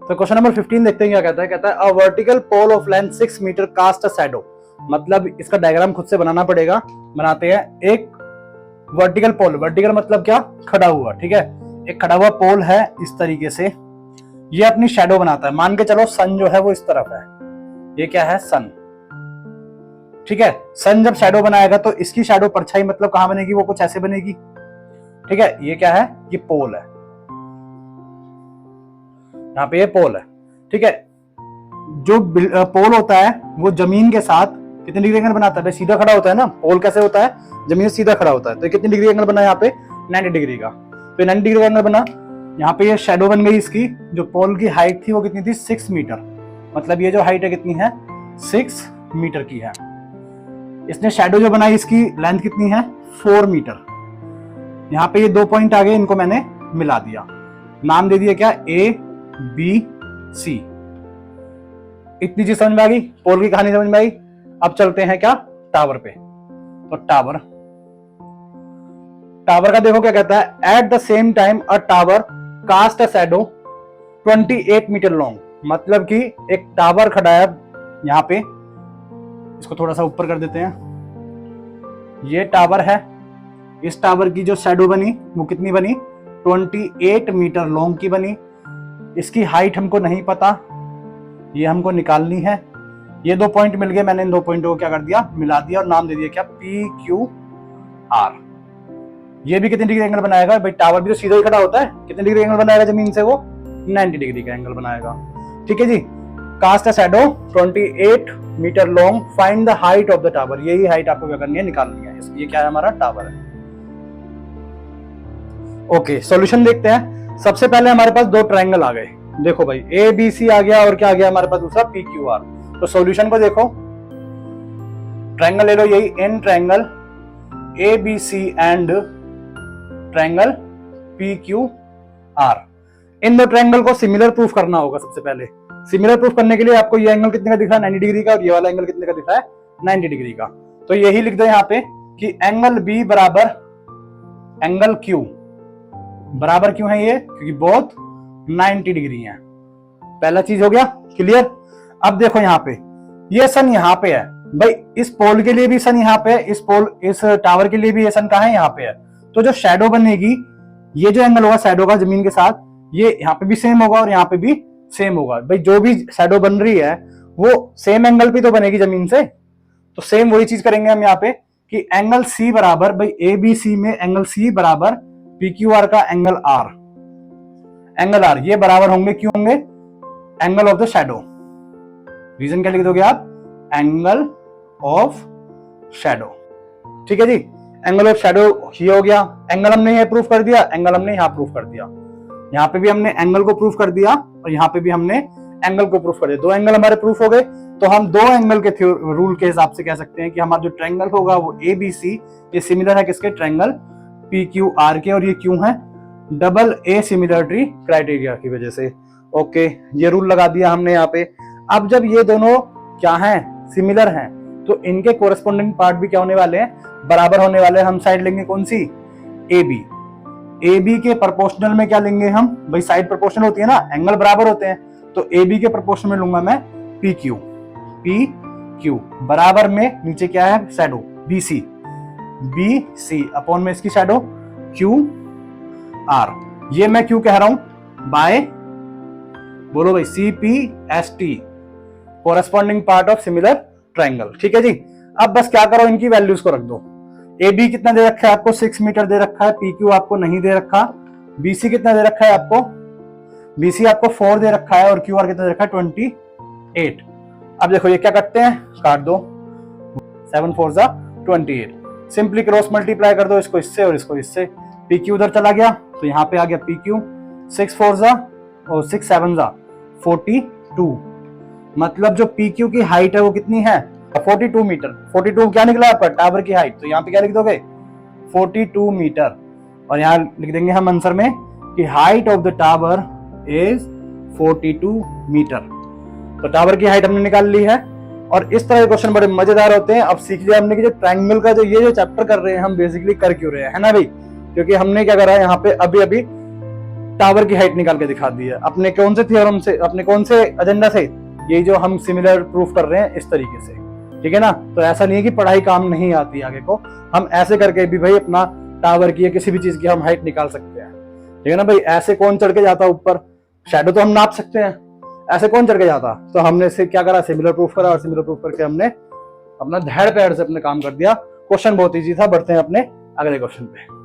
तो question number 15 देखते हैं क्या कहता है। कहता है a vertical pole of length 6 metre cast a shadow. मतलब इसका डायग्राम खुद से बनाना पड़ेगा। बनाते हैं। एक वर्टिकल पोल, वर्टिकल मतलब क्या, खड़ा हुआ, ठीक है। एक खड़ा हुआ पोल है इस तरीके से, ये अपनी शैडो बनाता है। मान के चलो सन जो है वो इस तरफ है, ये क्या है, सन, ठीक है। सन जब शैडो बनाएगा तो इसकी शैडो परछाई मतलब कहां बनेगी, वो कुछ ऐसे बनेगी, ठीक है। ये क्या है, ये पोल है, यहाँ पे ये पोल है, ठीक है। जो पोल होता है वो जमीन के साथ कितने डिग्री एंगल बनाता है, भाई सीधा खड़ा होता है ना। पोल कैसे होता है, जमीन से सीधा खड़ा होता है, तो कितनी डिग्री एंगल बना यहाँ पे, 90 डिग्री का। तो 90 डिग्री एंगल बना, यहाँ पे ये शैडो बन गई इसकी। जो पोल की हाइट थी वो कितनी थी, 6 मीटर। मतलब ये जो हाइट है कितनी है, 6 मीटर की है। इसने शैडो जो बनाई इसकी लेंथ कितनी है, 4 मीटर। यहाँ पे ये 2 पॉइंट आ गए, इनको मैंने मिला दिया, नाम दे दिया क्या, A B C। इतनी चीज समझ में आ गई, पोल की कहानी समझ में आई। अब चलते हैं क्या, टावर पे। तो टावर का देखो क्या कहता है। At the same time a tower cast a shadow 28 metre long. मतलब कि एक टावर खड़ा है यहाँ पे, इसको थोड़ा सा ऊपर कर देते हैं। ये टावर है, इस टावर की जो शैडो बनी वो कितनी बनी, 28 मीटर लॉन्ग की बनी। इसकी हाइट हमको नहीं पता, ये हमको निकालनी है। ये 2 पॉइंट मिल गए, मैंने इन 2 पॉइंटों को क्या कर दिया, मिला दिया और नाम दे दिया क्या, PQR। ये भी कितनी डिग्री एंगल बनाएगा, भाई टावर भी तो सीधा ही खड़ा होता है, कितनी डिग्री एंगल बनाएगा जमीन से, वो 90 डिग्री का एंगल बनाएगा, ठीक है जी। Cast a shadow 28 metre long, find the height of the tower. यही हाइट आपको क्या करनी है, निकालनी है। ये क्या है, हमारा टावर है। ओके, सॉल्यूशन देखते हैं। सबसे पहले हमारे पास 2 ट्रायंगल आ गए। देखो भाई ABC आ गया और क्या आ गया हमारे पास, दूसरा PQR। तो सॉल्यूशन को देखो, ट्रायंगल ले लो, यही in triangle ABC and triangle PQR। In 2 triangle को सिमिलर प्रूफ करना होगा। सबसे पहले सिमिलर प्रूफ करने के लिए आपको ये एंगल कितने का दिख रहा है, 90 डिग्री का, और ये वाला एंगल कितने का दिख रहा है, 90 डिग्री का। तो यही लिख दो यहाँ पे कि एंगल B बराबर एंगल Q। बराबर क्यों है ये, क्योंकि बोथ 90 डिग्री है। पहला चीज हो गया क्लियर। अब देखो यहाँ पे ये सन यहाँ पे है, भाई इस पोल के लिए भी सन यहाँ पे है, इस टावर के लिए भी ये सन कहाँ है, यहाँ पे है। तो जो शैडो बनेगी, ये जो एंगल होगा शैडो का जमीन के साथ, ये यहाँ पे भी सेम होगा और यहाँ पे भी सेम होगा। भाई जो भी शैडो बन रही है वो सेम एंगल पे तो बनेगी जमीन से, तो सेम वही चीज करेंगे हम यहाँ पे कि एंगल C बराबर, भाई ABC में एंगल C बराबर PQR का एंगल R। एंगल R ये बराबर होंगे, क्यों होंगे, angle of the shadow. Reason क्या लिख दोगे आप, एंगल ऑफ शैडो, ठीक है जी। एंगल ऑफ शैडो ये हो गया। एंगल हमने ये प्रूफ कर दिया, एंगल हमने यहाँ प्रूफ कर दिया। यहाँ पे भी हमने एंगल को प्रूफ कर दिया और यहाँ पे भी हमने एंगल को प्रूफ कर दिया। 2 एंगल हमारे प्रूफ हो गए। तो हम 2 एंगल के रूल के हिसाब से कह सकते हैं कि हमारा जो ट्रायंगल होगा वो ABC, ये सिमिलर है किसके, ट्रायंगल PQR के। और ये क्यों है, डबल A सिमिलरिटी क्राइटेरिया की वजह से। ओके, ये रूल लगा दिया हमने यहाँ पे। अब जब ये दोनों क्या हैं, सिमिलर हैं, तो इनके कोरेस्पोंडिंग पार्ट भी क्या होने वाले हैं, बराबर होने वाले हैं। हम साइड लेंगे कौन सी, AB। AB के प्रोपोर्शनल में क्या लेंगे हम, भाई साइड प्रोपोर्शनल होती है ना, एंगल बराबर होते हैं, तो AB के प्रोपोर्शनल में लूंगा मैं PQ बराबर में नीचे क्या है, शैडो BC अपॉन में इसकी शैडो QR। ये मैं क्यों कह रहा हूं, बाय, बोलो भाई, CPST, corresponding part of similar triangle, ठीक है जी। अब बस क्या करो, इनकी वैल्यूज को रख दो। AB कितना दे रखा है आपको, 6 मीटर दे रखा है। PQ आपको नहीं दे रखा। BC कितना दे रखा है आपको, BC आपको 4 दे रखा है और QR कितना दे रखा है, 28। अब देखो ये क्या करते हैं, काट दो, 7 4 जा 28। सिंपली क्रॉस मल्टीप्लाई कर दो, इसको इससे और इसको इससे। PQ उधर चला गया तो यहाँ पे आ गया PQ, 6 4 जा और 6 7 जा 42। मतलब जो PQ की हाइट है वो कितनी है, 42 मीटर। 42 क्या निकला आपका, टावर की हाइट। तो यहाँ पे क्या लिख दोगे, 42 मीटर। और यहाँ लिख देंगे हम आंसर में कि height of the tower is 42 metre. तो टावर की हाइट हमने निकाल ली है। और इस तरह के क्वेश्चन बड़े मजेदार होते हैं। अब सीख लिया हमने कि जो ट्रायंगल का ये जो चैप्टर कर रहे हैं हम बेसिकली कर क्यों रहे हैं, है ना भाई, क्योंकि हमने क्या करा है यहाँ पे अभी टावर की हाइट निकाल के दिखा दी है। अपने कौन से थ्योरम से, अपने कौन से एजेंडा से, ये जो हम सिमिलर प्रूफ कर रहे हैं इस तरीके से, ठीक है ना। तो ऐसा नहीं है कि पढ़ाई काम नहीं आती आगे को, हम ऐसे करके भी भाई अपना टावर की या किसी भी चीज की हम हाइट निकाल सकते हैं, ठीक है ना भाई। ऐसे कौन चढ़ के जाता ऊपर, शैडो तो हम नाप सकते हैं, ऐसे कौन चढ़ के जाता। तो हमने इसे क्या करा, सिमिलर प्रूफ करा, और सिमिलर प्रूफ करके हमने अपना धैर्य पैर से अपने काम कर दिया। क्वेश्चन बहुत इजी था। बढ़ते हैं अपने अगले क्वेश्चन पे।